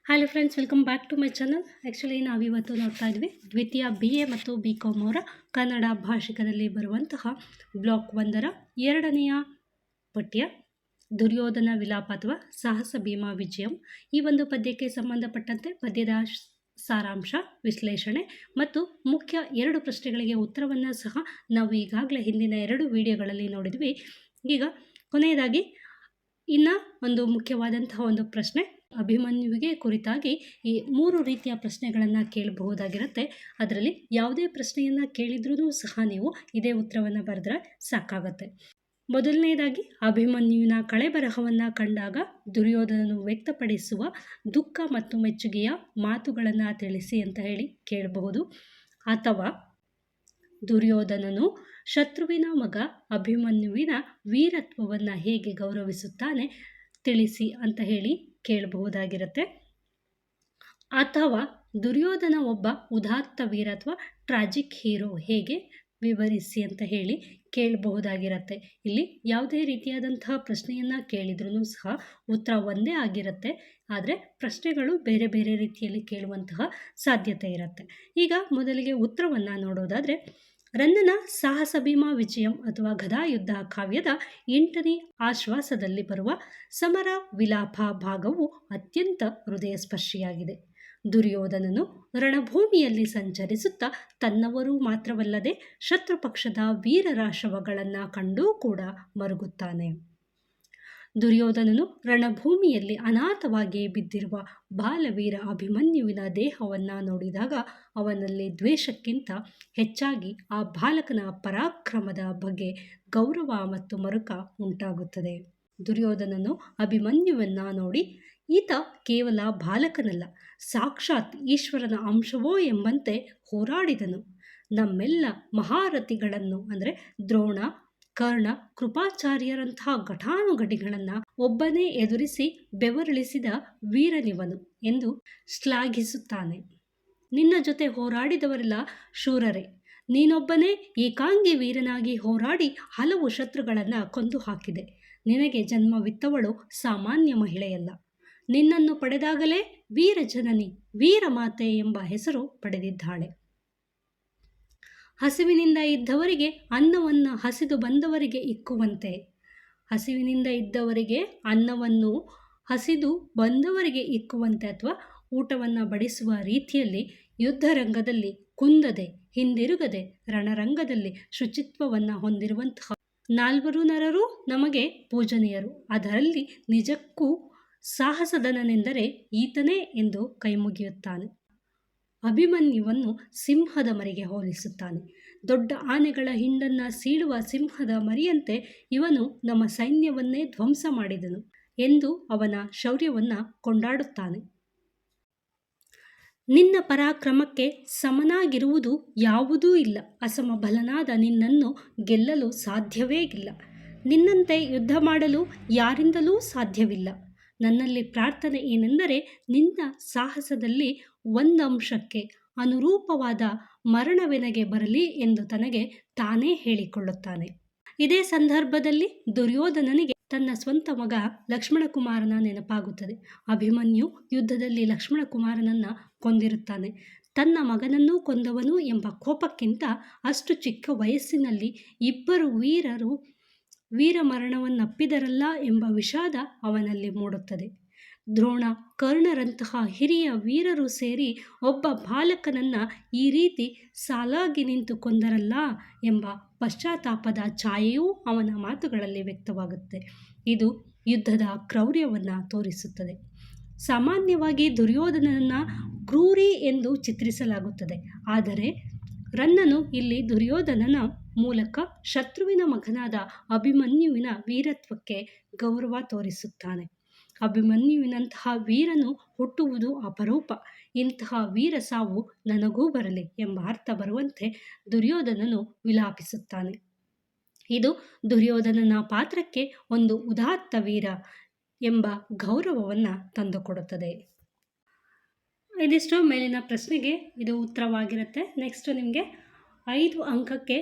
Hello friends, welcome back to my channel. Actually ನಾವಿವತ್ತು ನೋಡ್ತಾ ಇದ್ವಿ ದ್ವಿತೀಯ BA ಮತ್ತು BCom ಅವರ ಕನ್ನಡ ಭಾಷಿಕದಲ್ಲಿ ಬರುವಂತಹ ಬ್ಲಾಕ್ 1ರ 2ನೆಯ ಪಠ್ಯ ದುರ್ಯೋಧನ ವಿಲಾಪ ಅಥವಾ ಸಾಹಸ ಭೀಮಾ ವಿಜಯಂ. ಈ ಒಂದು ಪದ್ಯಕ್ಕೆ ಸಂಬಂಧಪಟ್ಟಂತೆ ಪದ್ಯದ ಸಾರಾಂಶ, ವಿಶ್ಲೇಷಣೆ ಮತ್ತು ಮುಖ್ಯ 2 ಪ್ರಶ್ನೆಗಳಿಗೆ ಉತ್ತರವನ್ನು ಸಹ ನಾವು ಈಗಾಗಲೇ ಹಿಂದಿನ 2 ವಿಡಿಯೋಗಳಲ್ಲಿ ನೋಡಿದ್ವಿ. ಈಗ ಕೊನೆಯದಾಗಿ ಇನ್ನು ಒಂದು ಮುಖ್ಯವಾದಂತಹ ಒಂದು ಪ್ರಶ್ನೆ, ಅಭಿಮನ್ಯುವಿಗೆ ಕುರಿತಾಗಿ ಈ 3 ರೀತಿಯ ಪ್ರಶ್ನೆಗಳನ್ನು ಕೇಳಬಹುದಾಗಿರುತ್ತೆ. ಅದರಲ್ಲಿ ಯಾವುದೇ ಪ್ರಶ್ನೆಯನ್ನು ಕೇಳಿದ್ರೂ ಸಹ ನೀವು ಇದೇ ಉತ್ತರವನ್ನು ಬರೆದ್ರೆ ಸಾಕಾಗತ್ತೆ. ಮೊದಲನೇದಾಗಿ, ಅಭಿಮನ್ಯುವಿನ ಕಳೆಬರಹವನ್ನು ಕಂಡಾಗ ದುರ್ಯೋಧನನು ವ್ಯಕ್ತಪಡಿಸುವ ದುಃಖ ಮತ್ತು ಮೆಚ್ಚುಗೆಯ ಮಾತುಗಳನ್ನು ತಿಳಿಸಿ ಅಂತ ಹೇಳಿ ಕೇಳಬಹುದು. ಅಥವಾ ದುರ್ಯೋಧನನು ಶತ್ರುವಿನ ಮಗ ಅಭಿಮನ್ಯುವಿನ ವೀರತ್ವವನ್ನು ಹೇಗೆ ಗೌರವಿಸುತ್ತಾನೆ ತಿಳಿಸಿ ಅಂತ ಹೇಳಿ ಕೇಳಬಹುದಾಗಿರುತ್ತೆ. ಅಥವಾ ದುರ್ಯೋಧನ ಒಬ್ಬ ಉದಾತ್ತ ವೀರ ಅಥವಾ ಟ್ರಾಜಿಕ್ ಹೀರೋ ಹೇಗೆ ವಿವರಿಸಿ ಅಂತ ಹೇಳಿ ಕೇಳಬಹುದಾಗಿರುತ್ತೆ. ಇಲ್ಲಿ ಯಾವುದೇ ರೀತಿಯಾದಂತಹ ಪ್ರಶ್ನೆಯನ್ನು ಕೇಳಿದ್ರೂ ಸಹ ಉತ್ತರ ಒಂದೇ ಆಗಿರುತ್ತೆ. ಆದರೆ ಪ್ರಶ್ನೆಗಳು ಬೇರೆ ಬೇರೆ ರೀತಿಯಲ್ಲಿ ಕೇಳುವಂತಹ ಸಾಧ್ಯತೆ ಇರುತ್ತೆ. ಈಗ ಮೊದಲಿಗೆ ಉತ್ತರವನ್ನು ನೋಡೋದಾದರೆ, ರನ್ನನ ಸಾಹಸ ಭೀಮಾ ವಿಜಯಂ ಅಥವಾ ಗದಾಯುದ್ಧ ಕಾವ್ಯದ 8ನೇ ಆಶ್ವಾಸದಲ್ಲಿ ಬರುವ ಸಮರ ವಿಲಾಪ ಭಾಗವು ಅತ್ಯಂತ ಹೃದಯಸ್ಪರ್ಶಿಯಾಗಿದೆ. ದುರ್ಯೋಧನನು ರಣಭೂಮಿಯಲ್ಲಿ ಸಂಚರಿಸುತ್ತಾ ತನ್ನವರು ಮಾತ್ರವಲ್ಲದೆ ಶತ್ರುಪಕ್ಷದ ವೀರರ ಶವಗಳನ್ನು ಕಂಡೂ ಕೂಡ ಮರುಗುತ್ತಾನೆ. ದುರ್ಯೋಧನನು ರಣಭೂಮಿಯಲ್ಲಿ ಅನಾಥವಾಗಿ ಬಿದ್ದಿರುವ ಬಾಲವೀರ ಅಭಿಮನ್ಯುವಿನ ದೇಹವನ್ನು ನೋಡಿದಾಗ ಅವನಲ್ಲಿ ದ್ವೇಷಕ್ಕಿಂತ ಹೆಚ್ಚಾಗಿ ಆ ಬಾಲಕನ ಪರಾಕ್ರಮದ ಬಗ್ಗೆ ಗೌರವ ಮತ್ತು ಮರುಕ ಉಂಟಾಗುತ್ತದೆ. ದುರ್ಯೋಧನನು ಅಭಿಮನ್ಯುವನ್ನು ನೋಡಿ, ಈತ ಕೇವಲ ಬಾಲಕನಲ್ಲ, ಸಾಕ್ಷಾತ್ ಈಶ್ವರನ ಅಂಶವೋ ಎಂಬಂತೆ ಹೋರಾಡಿದನು. ನಮ್ಮೆಲ್ಲ ಮಹಾರಥಿಗಳನ್ನು ಅಂದರೆ ದ್ರೋಣ, ಕರ್ಣ, ಕೃಪಾಚಾರ್ಯರಂತಹ ಘಟಾನುಘಟಿಗಳನ್ನು ಒಬ್ಬನೇ ಎದುರಿಸಿ ಬೆವರಿಳಿಸಿದ ವೀರನಿವನು ಎಂದು ಶ್ಲಾಘಿಸುತ್ತಾನೆ. ನಿನ್ನ ಜೊತೆ ಹೋರಾಡಿದವರೆಲ್ಲ ಶೂರರೇ. ನೀನೊಬ್ಬನೇ ಏಕಾಂಗಿ ವೀರನಾಗಿ ಹೋರಾಡಿ ಹಲವು ಶತ್ರುಗಳನ್ನು ಕೊಂದು ಹಾಕಿದೆ. ನಿನಗೆ ಜನ್ಮವಿತ್ತವಳು ಸಾಮಾನ್ಯ ಮಹಿಳೆಯಲ್ಲ. ನಿನ್ನನ್ನು ಪಡೆದಾಗಲೇ ವೀರಜನನಿ, ವೀರಮಾತೆ ಎಂಬ ಹೆಸರು ಪಡೆದಿದ್ದಾಳೆ. ಹಸಿವಿನಿಂದ ಇದ್ದವರಿಗೆ ಅನ್ನವನ್ನು ಹಸಿದು ಬಂದವರಿಗೆ ಇಕ್ಕುವಂತೆ, ಹಸಿವಿನಿಂದ ಇದ್ದವರಿಗೆ ಅನ್ನವನ್ನು ಹಸಿದು ಬಂದವರಿಗೆ ಇಕ್ಕುವಂತೆ ಅಥವಾ ಊಟವನ್ನು ಬಡಿಸುವ ರೀತಿಯಲ್ಲಿ ಯುದ್ಧರಂಗದಲ್ಲಿ ಕುಂದದೆ ಹಿಂದಿರುಗದೆ ರಣರಂಗದಲ್ಲಿ ಶುಚಿತ್ವವನ್ನು ಹೊಂದಿರುವಂತಹ 4 ನರರು ನಮಗೆ ಪೂಜನೀಯರು. ಅದರಲ್ಲಿ ನಿಜಕ್ಕೂ ಸಾಹಸದನನೆಂದರೆ ಈತನೇ ಎಂದು ಕೈಮುಗಿಯುತ್ತಾನೆ. ಅಭಿಮನ್ಯುವನ್ನು ಸಿಂಹದ ಮರಿಗೆ ಹೋಲಿಸುತ್ತಾನೆ. ದೊಡ್ಡ ಆನೆಗಳ ಹಿಂಡನ್ನು ಸೀಳುವ ಸಿಂಹದ ಮರಿಯಂತೆ ಇವನು ನಮ್ಮ ಸೈನ್ಯವನ್ನೇ ಧ್ವಂಸ ಮಾಡಿದನು ಎಂದು ಅವನ ಶೌರ್ಯವನ್ನು ಕೊಂಡಾಡುತ್ತಾನೆ. ನಿನ್ನ ಪರಾಕ್ರಮಕ್ಕೆ ಸಮನಾಗಿರುವುದು ಯಾವುದೂ ಇಲ್ಲ. ಅಸಮಬಲನಾದ ನಿನ್ನನ್ನು ಗೆಲ್ಲಲು ಸಾಧ್ಯವೇ ಇಲ್ಲ. ನಿನ್ನಂತೆ ಯುದ್ಧ ಮಾಡಲು ಯಾರಿಂದಲೂ ಸಾಧ್ಯವಿಲ್ಲ. ನನ್ನಲ್ಲಿ ಪ್ರಾರ್ಥನೆ ಏನೆಂದರೆ, ನಿನ್ನ ಸಾಹಸದಲ್ಲಿ ಒಂದಂಶಕ್ಕೆ ಅನುರೂಪವಾದ ಮರಣವೆನಗೆ ಬರಲಿ ಎಂದು ತನಗೆ ತಾನೇ ಹೇಳಿಕೊಳ್ಳುತ್ತಾನೆ. ಇದೇ ಸಂದರ್ಭದಲ್ಲಿ ದುರ್ಯೋಧನನಿಗೆ ತನ್ನ ಸ್ವಂತ ಮಗ ಲಕ್ಷ್ಮಣಕುಮಾರನ ನೆನಪಾಗುತ್ತದೆ. ಅಭಿಮನ್ಯು ಯುದ್ಧದಲ್ಲಿ ಲಕ್ಷ್ಮಣಕುಮಾರನನ್ನು ಕೊಂದಿರುತ್ತಾನೆ. ತನ್ನ ಮಗನನ್ನೂ ಕೊಂದವನು ಎಂಬ ಕೋಪಕ್ಕಿಂತ ಅಷ್ಟು ಚಿಕ್ಕ ವಯಸ್ಸಿನಲ್ಲಿ ಇಬ್ಬರು ವೀರರು ವೀರಮರಣವನ್ನಪ್ಪಿದರಲ್ಲ ಎಂಬ ವಿಷಾದ ಅವನಲ್ಲಿ ಮೂಡುತ್ತದೆ. ದ್ರೋಣ, ಕರ್ಣರಂತಹ ಹಿರಿಯ ವೀರರು ಸೇರಿ ಒಬ್ಬ ಬಾಲಕನನ್ನು ಈ ರೀತಿ ಸಾಲಾಗಿ ನಿಂತು ಕೊಂದರಲ್ಲ ಎಂಬ ಪಶ್ಚಾತ್ತಾಪದ ಛಾಯೆಯೂ ಅವನ ಮಾತುಗಳಲ್ಲಿ ವ್ಯಕ್ತವಾಗುತ್ತೆ. ಇದು ಯುದ್ಧದ ಕ್ರೌರ್ಯವನ್ನು ತೋರಿಸುತ್ತದೆ. ಸಾಮಾನ್ಯವಾಗಿ ದುರ್ಯೋಧನನನ್ನು ಕ್ರೂರಿ ಎಂದು ಚಿತ್ರಿಸಲಾಗುತ್ತದೆ. ಆದರೆ ರನ್ನನು ಇಲ್ಲಿ ದುರ್ಯೋಧನನ ಮೂಲಕ ಶತ್ರುವಿನ ಮಗನಾದ ಅಭಿಮನ್ಯುವಿನ ವೀರತ್ವಕ್ಕೆ ಗೌರವ ತೋರಿಸುತ್ತಾನೆ. ಅಭಿಮನ್ಯುವಿನಂತಹ ವೀರನು ಹುಟ್ಟುವುದು ಅಪರೂಪ. ಇಂತಹ ವೀರ ಸಾವು ನನಗೂ ಬರಲಿ ಎಂಬ ಅರ್ಥ ಬರುವಂತೆ ದುರ್ಯೋಧನನು ವಿಲಾಪಿಸುತ್ತಾನೆ. ಇದು ದುರ್ಯೋಧನನ ಪಾತ್ರಕ್ಕೆ ಒಂದು ಉದಾತ್ತ ವೀರ ಎಂಬ ಗೌರವವನ್ನು ತಂದುಕೊಡುತ್ತದೆ. ಇದಿಷ್ಟು ಮೇಲಿನ ಪ್ರಶ್ನೆಗೆ ಇದು ಉತ್ತರವಾಗಿರುತ್ತೆ. ನೆಕ್ಸ್ಟ್ ನಿಮಗೆ 5 ಅಂಕಕ್ಕೆ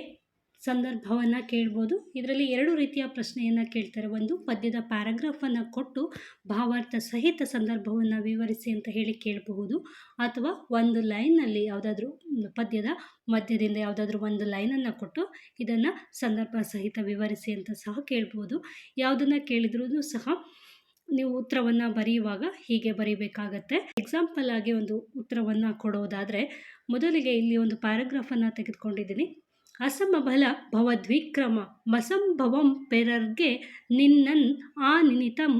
ಸಂದರ್ಭವನ್ನು ಕೇಳ್ಬೋದು. ಇದರಲ್ಲಿ 2 ರೀತಿಯ ಪ್ರಶ್ನೆಯನ್ನು ಕೇಳ್ತಾರೆ. ಒಂದು ಪದ್ಯದ ಪ್ಯಾರಾಗ್ರಾಫನ್ನು ಕೊಟ್ಟು ಭಾವಾರ್ಥ ಸಹಿತ ಸಂದರ್ಭವನ್ನು ವಿವರಿಸಿ ಅಂತ ಹೇಳಿ ಕೇಳಬಹುದು, ಅಥವಾ ಒಂದು ಲೈನ್ನಲ್ಲಿ ಯಾವುದಾದ್ರೂ ಪದ್ಯದ ಮಧ್ಯದಿಂದ ಯಾವುದಾದ್ರೂ ಒಂದು ಲೈನನ್ನು ಕೊಟ್ಟು ಇದನ್ನು ಸಂದರ್ಭ ಸಹಿತ ವಿವರಿಸಿ ಅಂತ ಸಹ ಕೇಳ್ಬೋದು. ಯಾವುದನ್ನು ಕೇಳಿದ್ರೂ ಸಹ ನೀವು ಉತ್ತರವನ್ನು ಬರೆಯುವಾಗ ಹೀಗೆ ಬರೀಬೇಕಾಗತ್ತೆ. ಎಕ್ಸಾಂಪಲ್ ಆಗಿ ಒಂದು ಉತ್ತರವನ್ನು ಕೊಡೋದಾದರೆ, ಮೊದಲಿಗೆ ಇಲ್ಲಿ ಒಂದು ಪ್ಯಾರಾಗ್ರಾಫನ್ನು ತೆಗೆದುಕೊಂಡಿದ್ದೀನಿ. ಅಸಮಬಲ ಭವದ್ವಿಕ್ರಮ ಮಸಂಭವಂ ಪೆರರ್ಗೆ ನಿನ್ನನ್ ನಿನಿತಂ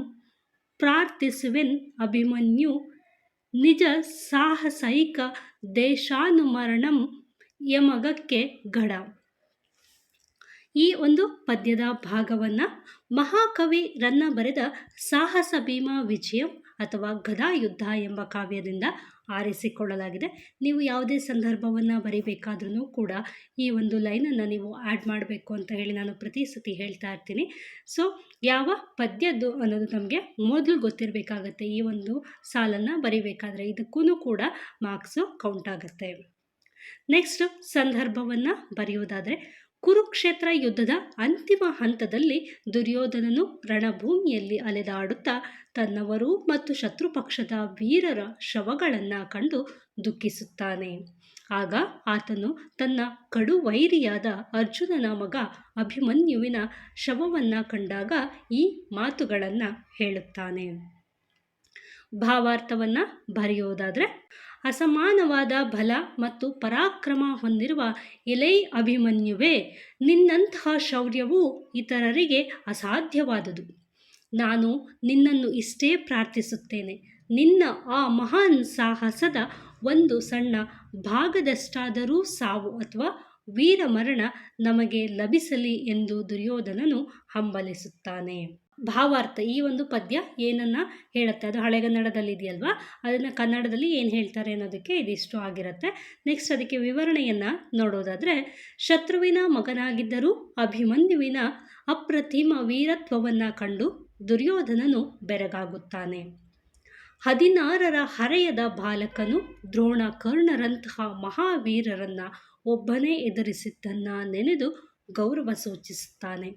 ಪ್ರಾರ್ಥಿಸುವೆನ್ ಅಭಿಮನ್ಯು ನಿಜ ಸಾಹಸೈಕ ದೇಶಾನುಮರಣಂ ಯಮಗಕ್ಕೆ ಗಡ. ಈ ಒಂದು ಪದ್ಯದ ಭಾಗವನ್ನು ಮಹಾಕವಿ ರನ್ನ ಬರೆದ ಸಾಹಸ ಭೀಮ ವಿಜಯಂ ಅಥವಾ ಗದಾಯುದ್ಧ ಎಂಬ ಕಾವ್ಯದಿಂದ ಆರಿಸಿಕೊಳ್ಳಲಾಗಿದೆ. ನೀವು ಯಾವುದೇ ಸಂದರ್ಭವನ್ನು ಬರಿಬೇಕಾದ್ರೂ ಕೂಡ ಈ ಒಂದು ಲೈನನ್ನು ನೀವು ಆ್ಯಡ್ ಮಾಡಬೇಕು ಅಂತ ಹೇಳಿ ನಾನು ಪ್ರತಿ ಸತಿ ಹೇಳ್ತಾ ಇರ್ತೀನಿ. ಸೊ ಯಾವ ಪದ್ಯದ್ದು ಅನ್ನೋದು ನಮಗೆ ಮೊದಲು ಗೊತ್ತಿರಬೇಕಾಗತ್ತೆ. ಈ ಒಂದು ಸಾಲನ್ನು ಬರಿಬೇಕಾದ್ರೆ ಇದಕ್ಕೂ ಕೂಡ ಮಾರ್ಕ್ಸು ಕೌಂಟ್ ಆಗುತ್ತೆ. ನೆಕ್ಸ್ಟ್ ಸಂದರ್ಭವನ್ನು ಬರೆಯುವುದಾದರೆ, ಕುರುಕ್ಷೇತ್ರ ಯುದ್ಧದ ಅಂತಿಮ ಹಂತದಲ್ಲಿ ದುರ್ಯೋಧನನು ರಣಭೂಮಿಯಲ್ಲಿ ಅಲೆದಾಡುತ್ತಾ ತನ್ನವರು ಮತ್ತು ಶತ್ರುಪಕ್ಷದ ವೀರರ ಶವಗಳನ್ನು ಕಂಡು ದುಃಖಿಸುತ್ತಾನೆ. ಆಗ ಆತನು ತನ್ನ ಕಡುವೈರಿಯಾದ ಅರ್ಜುನನ ಮಗ ಅಭಿಮನ್ಯುವಿನ ಶವವನ್ನು ಕಂಡಾಗ ಈ ಮಾತುಗಳನ್ನು ಹೇಳುತ್ತಾನೆ. ಭಾವಾರ್ಥವನ್ನು ಬರೆಯುವುದಾದರೆ, ಅಸಮಾನವಾದ ಬಲ ಮತ್ತು ಪರಾಕ್ರಮ ಹೊಂದಿರುವ ಎಲೈ ಅಭಿಮನ್ಯುವೇ, ನಿನ್ನಂತಹ ಶೌರ್ಯವು ಇತರರಿಗೆ ಅಸಾಧ್ಯವಾದುದು. ನಾನು ನಿನ್ನನ್ನು ಇಷ್ಟೇ ಪ್ರಾರ್ಥಿಸುತ್ತೇನೆ, ನಿನ್ನ ಆ ಮಹಾನ್ ಸಾಹಸದ ಒಂದು ಸಣ್ಣ ಭಾಗದಷ್ಟಾದರೂ ಸಾವು ಅಥವಾ ವೀರಮರಣ ನಮಗೆ ಲಭಿಸಲಿ ಎಂದು ದುರ್ಯೋಧನನು ಹಂಬಲಿಸುತ್ತಾನೆ. ಭಾವಾರ್ಥ, ಈ ಒಂದು ಪದ್ಯ ಏನನ್ನು ಹೇಳುತ್ತೆ, ಅದು ಹಳೆಗನ್ನಡದಲ್ಲಿ ಇದೆಯಲ್ವಾ, ಅದನ್ನು ಕನ್ನಡದಲ್ಲಿ ಏನು ಹೇಳ್ತಾರೆ ಅನ್ನೋದಕ್ಕೆ ಇದಿಷ್ಟು ಆಗಿರುತ್ತೆ. ನೆಕ್ಸ್ಟ್ ಅದಕ್ಕೆ ವಿವರಣೆಯನ್ನು ನೋಡೋದಾದರೆ, ಶತ್ರುವಿನ ಮಗನಾಗಿದ್ದರೂ ಅಭಿಮನ್ಯುವಿನ ಅಪ್ರತಿಮ ವೀರತ್ವವನ್ನು ಕಂಡು ದುರ್ಯೋಧನನು ಬೆರಗಾಗುತ್ತಾನೆ. 16ರ ಹರೆಯದ ಬಾಲಕನು ದ್ರೋಣ ಕರ್ಣರಂತಹ ಮಹಾವೀರರನ್ನು ಒಬ್ಬನೇ ಎದುರಿಸಿದ್ದನ್ನು ನೆನೆದು ಗೌರವ ಸೂಚಿಸುತ್ತಾನೆ.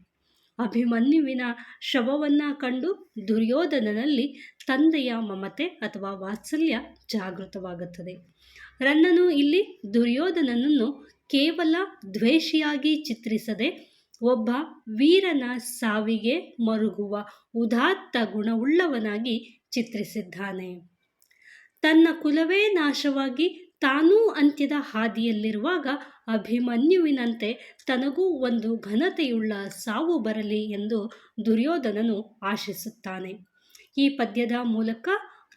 ಅಭಿಮನ್ಯುವಿನ ಶವವನ್ನು ಕಂಡು ದುರ್ಯೋಧನನಲ್ಲಿ ತಂದೆಯ ಮಮತೆ ಅಥವಾ ವಾತ್ಸಲ್ಯ ಜಾಗೃತವಾಗುತ್ತದೆ. ರನ್ನನು ಇಲ್ಲಿ ದುರ್ಯೋಧನನನ್ನು ಕೇವಲ ದ್ವೇಷಿಯಾಗಿ ಚಿತ್ರಿಸದೆ ಒಬ್ಬ ವೀರನ ಸಾವಿಗೆ ಮರುಗುವ ಉದಾತ್ತ ಗುಣವುಳ್ಳವನಾಗಿ ಚಿತ್ರಿಸಿದ್ದಾನೆ. ತನ್ನ ಕುಲವೇ ನಾಶವಾಗಿ ತಾನೂ ಅಂತ್ಯದ ಹಾದಿಯಲ್ಲಿರುವಾಗ ಅಭಿಮನ್ಯುವಿನಂತೆ ತನಗೂ ಒಂದು ಘನತೆಯುಳ್ಳ ಸಾವು ಬರಲಿ ಎಂದು ದುರ್ಯೋಧನನು ಆಶಿಸುತ್ತಾನೆ. ಈ ಪದ್ಯದ ಮೂಲಕ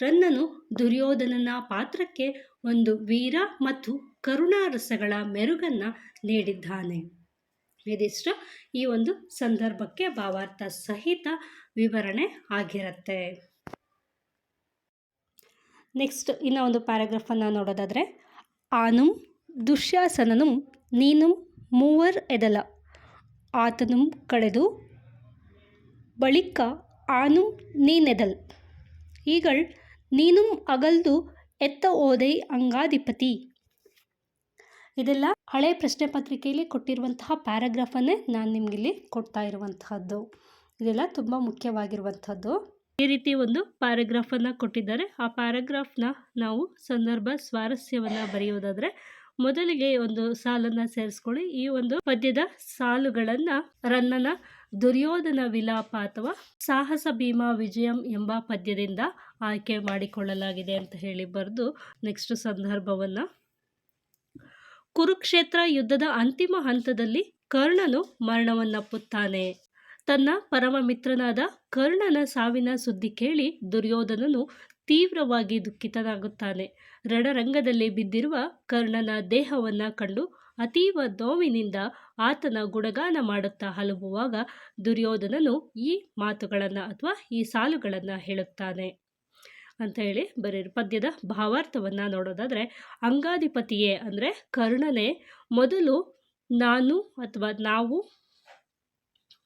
ರನ್ನನು ದುರ್ಯೋಧನನ ಪಾತ್ರಕ್ಕೆ ಒಂದು ವೀರ ಮತ್ತು ಕರುಣಾರಸಗಳ ಮೆರುಗನ್ನು ನೀಡಿದ್ದಾನೆ. ಇದಿಷ್ಟು ಈ ಒಂದು ಸಂದರ್ಭಕ್ಕೆ ಭಾವಾರ್ಥ ಸಹಿತ ವಿವರಣೆ ಆಗಿರುತ್ತೆ. ನೆಕ್ಸ್ಟ್ ಇನ್ನು ಒಂದು ಪ್ಯಾರಾಗ್ರಾಫನ್ನು ನೋಡೋದಾದರೆ, ಆನುಂ ದುಶ್ಯಾಸನನು ನೀನುಂ ಮೂವರ್ ಎದಲ ಆತನುಂ ಕಳೆದು ಬಳಿಕ ಆನುಂ ನೀನೆದಲ್ ಈಗಳ್ ನೀನುಂ ಅಗಲ್ದು ಎತ್ತ ಓದೈ ಅಂಗಾಧಿಪತಿ. ಇದೆಲ್ಲ ಹಳೆ ಪ್ರಶ್ನೆ ಪತ್ರಿಕೆಯಲ್ಲಿ ಕೊಟ್ಟಿರುವಂತಹ ಪ್ಯಾರಾಗ್ರಾಫನ್ನೇ ನಾನು ನಿಮಗಿಲ್ಲಿ ಕೊಡ್ತಾ ಇರುವಂತಹದ್ದು. ಇದೆಲ್ಲ ತುಂಬ ಮುಖ್ಯವಾಗಿರುವಂಥದ್ದು. ಈ ರೀತಿ ಒಂದು ಪ್ಯಾರಾಗ್ರಾಫನ್ನು ಕೊಟ್ಟಿದ್ದಾರೆ. ಆ ಪ್ಯಾರಾಗ್ರಾಫ್ನ ನಾವು ಸಂದರ್ಭ ಸ್ವಾರಸ್ಯವನ್ನು ಬರೆಯೋದಾದರೆ, ಮೊದಲಿಗೆ ಒಂದು ಸಾಲನ್ನು ಸೇರಿಸ್ಕೊಳ್ಳಿ. ಈ ಒಂದು ಪದ್ಯದ ಸಾಲುಗಳನ್ನು ರನ್ನನ ದುರ್ಯೋಧನ ವಿಲಾಪ ಅಥವಾ ಸಾಹಸ ಭೀಮ ವಿಜಯಂ ಎಂಬ ಪದ್ಯದಿಂದ ಆಯ್ಕೆ ಮಾಡಿಕೊಳ್ಳಲಾಗಿದೆ ಅಂತ ಹೇಳಿ ಬರೆದು ನೆಕ್ಸ್ಟ್ ಸಂದರ್ಭವನ್ನು, ಕುರುಕ್ಷೇತ್ರ ಯುದ್ಧದ ಅಂತಿಮ ಹಂತದಲ್ಲಿ ಕರ್ಣನು ಮರಣವನ್ನಪ್ಪುತ್ತಾನೆ. ತನ್ನ ಪರಮ ಮಿತ್ರನಾದ ಕರ್ಣನ ಸಾವಿನ ಸುದ್ದಿ ಕೇಳಿ ದುರ್ಯೋಧನನು ತೀವ್ರವಾಗಿ ದುಃಖಿತನಾಗುತ್ತಾನೆ. ರಣರಂಗದಲ್ಲಿ ಬಿದ್ದಿರುವ ಕರ್ಣನ ದೇಹವನ್ನು ಕಂಡು ಅತೀವ ನೋವಿನಿಂದ ಆತನ ಗುಣಗಾನ ಮಾಡುತ್ತಾ ಹಲುಬುವಾಗ ದುರ್ಯೋಧನನು ಈ ಮಾತುಗಳನ್ನು ಅಥವಾ ಈ ಸಾಲುಗಳನ್ನು ಹೇಳುತ್ತಾನೆ ಅಂತ ಹೇಳಿ ಬರೆಯಿರಿ. ಪದ್ಯದ ಭಾವಾರ್ಥವನ್ನು ನೋಡೋದಾದರೆ, ಅಂಗಾಧಿಪತಿಯೇ ಅಂದರೆ ಕರ್ಣನೇ ಮೊದಲು ನಾನು ಅಥವಾ ನಾವು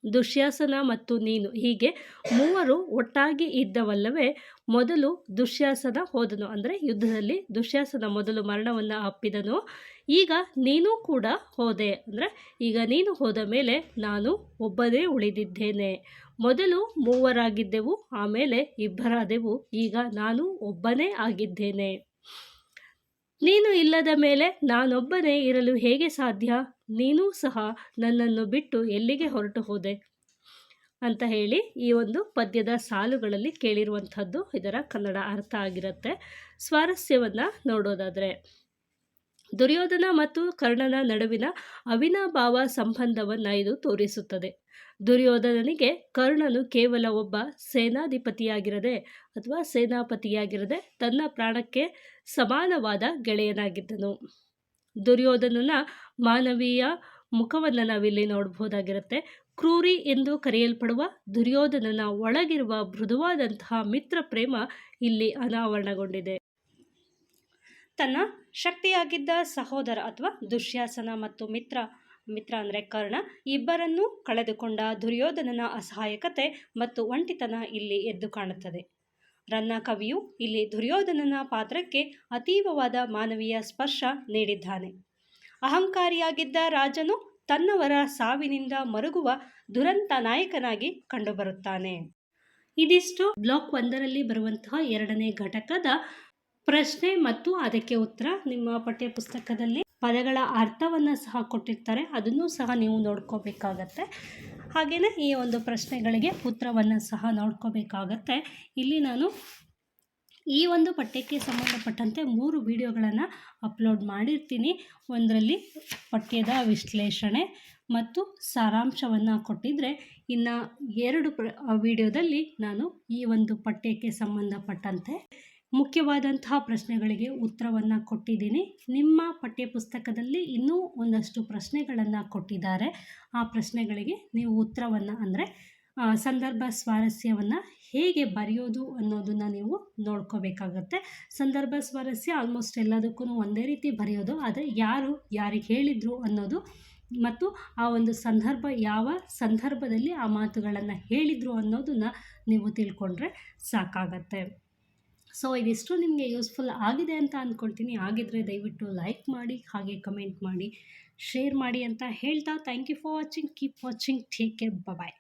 ದುಶ್ಯಾಸನ ಮತ್ತು ನೀನು ಹೀಗೆ ಮೂವರು ಒಟ್ಟಾಗಿ ಇದ್ದವಲ್ಲವೇ. ಮೊದಲು ದುಶ್ಯಾಸನ ಹೋದನು, ಅಂದರೆ ಯುದ್ಧದಲ್ಲಿ ದುಶ್ಯಾಸನ ಮೊದಲು ಮರಣವನ್ನು ಅಪ್ಪಿದನು. ಈಗ ನೀನು ಕೂಡ ಹೋದೆ, ಅಂದರೆ ಈಗ ನೀನು ಹೋದ ಮೇಲೆ ನಾನು ಒಬ್ಬನೇ ಉಳಿದಿದ್ದೇನೆ. ಮೊದಲು ಮೂವರಾಗಿದ್ದೆವು, ಆಮೇಲೆ ಇಬ್ಬರಾದೆವು, ಈಗ ನಾನು ಒಬ್ಬನೇ ಆಗಿದ್ದೇನೆ. ನೀನು ಇಲ್ಲದ ಮೇಲೆ ನಾನೊಬ್ಬನೇ ಇರಲು ಹೇಗೆ ಸಾಧ್ಯ? ನೀನೂ ಸಹ ನನ್ನನ್ನು ಬಿಟ್ಟು ಎಲ್ಲಿಗೆ ಹೊರಟು ಹೋದೆ ಅಂತ ಹೇಳಿ ಈ ಒಂದು ಪದ್ಯದ ಸಾಲುಗಳಲ್ಲಿ ಕೇಳಿರುವಂಥದ್ದು ಇದರ ಕನ್ನಡ ಅರ್ಥ ಆಗಿರುತ್ತೆ. ಸ್ವಾರಸ್ಯವನ್ನು ನೋಡೋದಾದರೆ, ದುರ್ಯೋಧನ ಮತ್ತು ಕರ್ಣನ ನಡುವಿನ ಅವಿನಾಭಾವ ಸಂಬಂಧವನ್ನು ಇದು ತೋರಿಸುತ್ತದೆ. ದುರ್ಯೋಧನನಿಗೆ ಕರ್ಣನು ಕೇವಲ ಒಬ್ಬ ಸೇನಾಪತಿಯಾಗಿರದೆ ತನ್ನ ಪ್ರಾಣಕ್ಕೆ ಸಮಾನವಾದ ಗೆಳೆಯನಾಗಿದ್ದನು. ದುರ್ಯೋಧನನ ಮಾನವೀಯ ಮುಖವನ್ನು ನಾವಿಲ್ಲಿ ನೋಡಬಹುದಾಗಿರುತ್ತೆ. ಕ್ರೂರಿ ಎಂದು ಕರೆಯಲ್ಪಡುವ ದುರ್ಯೋಧನನ ಒಳಗಿರುವ ಮೃದುವಾದಂತಹ ಮಿತ್ರ ಪ್ರೇಮ ಇಲ್ಲಿ ಅನಾವರಣಗೊಂಡಿದೆ. ತನ್ನ ಶಕ್ತಿಯಾಗಿದ್ದ ಸಹೋದರ ಅಥವಾ ದುಶ್ಯಾಸನ ಮತ್ತು ಮಿತ್ರ ಅಂದರೆ ಕರ್ಣ ಇಬ್ಬರನ್ನೂ ಕಳೆದುಕೊಂಡ ದುರ್ಯೋಧನನ ಅಸಹಾಯಕತೆ ಮತ್ತು ಒಂಟಿತನ ಇಲ್ಲಿ ಎದ್ದು ಕಾಣುತ್ತದೆ. ರನ್ನ ಕವಿಯು ಇಲ್ಲಿ ದುರ್ಯೋಧನನ ಪಾತ್ರಕ್ಕೆ ಅತೀವವಾದ ಮಾನವೀಯ ಸ್ಪರ್ಶ ನೀಡಿದ್ದಾನೆ. ಅಹಂಕಾರಿಯಾಗಿದ್ದ ರಾಜನು ತನ್ನವರ ಸಾವಿನಿಂದ ಮರುಗುವ ದುರಂತ ನಾಯಕನಾಗಿ ಕಂಡುಬರುತ್ತಾನೆ. ಇದಿಷ್ಟು ಬ್ಲಾಕ್ 1ರಲ್ಲಿ ಬರುವಂತಹ 2ನೇ ಘಟಕದ ಪ್ರಶ್ನೆ ಮತ್ತು ಅದಕ್ಕೆ ಉತ್ತರ. ನಿಮ್ಮ ಪಠ್ಯ ಪುಸ್ತಕದಲ್ಲಿ ಪದಗಳ ಅರ್ಥವನ್ನು ಸಹ ಕೊಟ್ಟಿರ್ತಾರೆ, ಅದನ್ನು ಸಹ ನೀವು ನೋಡ್ಕೋಬೇಕಾಗತ್ತೆ. ಹಾಗೆಯೇ ಈ ಒಂದು ಪ್ರಶ್ನೆಗಳಿಗೆ ಉತ್ತರವನ್ನು ಸಹ ನೋಡ್ಕೋಬೇಕಾಗತ್ತೆ. ಇಲ್ಲಿ ನಾನು ಈ ಒಂದು ಪಠ್ಯಕ್ಕೆ ಸಂಬಂಧಪಟ್ಟಂತೆ 3 ವಿಡಿಯೋಗಳನ್ನು ಅಪ್ಲೋಡ್ ಮಾಡಿರ್ತೀನಿ. ಒಂದರಲ್ಲಿ ಪಠ್ಯದ ವಿಶ್ಲೇಷಣೆ ಮತ್ತು ಸಾರಾಂಶವನ್ನು ಕೊಟ್ಟಿದ್ದರೆ, ಇನ್ನು 2 ವಿಡಿಯೋದಲ್ಲಿ ನಾನು ಈ ಒಂದು ಪಠ್ಯಕ್ಕೆ ಸಂಬಂಧಪಟ್ಟಂತೆ ಮುಖ್ಯವಾದಂತಹ ಪ್ರಶ್ನೆಗಳಿಗೆ ಉತ್ತರವನ್ನು ಕೊಟ್ಟಿದ್ದೀನಿ. ನಿಮ್ಮ ಪಠ್ಯ ಪುಸ್ತಕದಲ್ಲಿ ಇನ್ನೂ ಒಂದಷ್ಟು ಪ್ರಶ್ನೆಗಳನ್ನು ಕೊಟ್ಟಿದ್ದಾರೆ. ಆ ಪ್ರಶ್ನೆಗಳಿಗೆ ನೀವು ಉತ್ತರವನ್ನು, ಅಂದರೆ ಸಂದರ್ಭ ಸ್ವಾರಸ್ಯವನ್ನು ಹೇಗೆ ಬರೆಯೋದು ಅನ್ನೋದನ್ನು ನೀವು ನೋಡ್ಕೋಬೇಕಾಗತ್ತೆ. ಸಂದರ್ಭ ಸ್ವಾರಸ್ಯ ಆಲ್ಮೋಸ್ಟ್ ಎಲ್ಲದಕ್ಕೂ ಒಂದೇ ರೀತಿ ಬರೆಯೋದು, ಆದರೆ ಯಾರಿಗೆ ಹೇಳಿದರು ಅನ್ನೋದು ಮತ್ತು ಆ ಒಂದು ಸಂದರ್ಭ ಯಾವ ಸಂದರ್ಭದಲ್ಲಿ ಆ ಮಾತುಗಳನ್ನು ಹೇಳಿದರು ಅನ್ನೋದನ್ನು ನೀವು ತಿಳ್ಕೊಂಡ್ರೆ ಸಾಕಾಗತ್ತೆ. ಸೊ ಇದಿಷ್ಟು ನಿಮಗೆ ಯೂಸ್ಫುಲ್ ಆಗಿದೆ ಅಂತ ಅಂದ್ಕೊಳ್ತೀನಿ. ಆಗಿದ್ದರೆ ದಯವಿಟ್ಟು ಲೈಕ್ ಮಾಡಿ, ಹಾಗೆ ಕಮೆಂಟ್ ಮಾಡಿ, ಶೇರ್ ಮಾಡಿ ಅಂತ ಹೇಳ್ತಾ thank you for watching. Keep watching. Take care. Bye.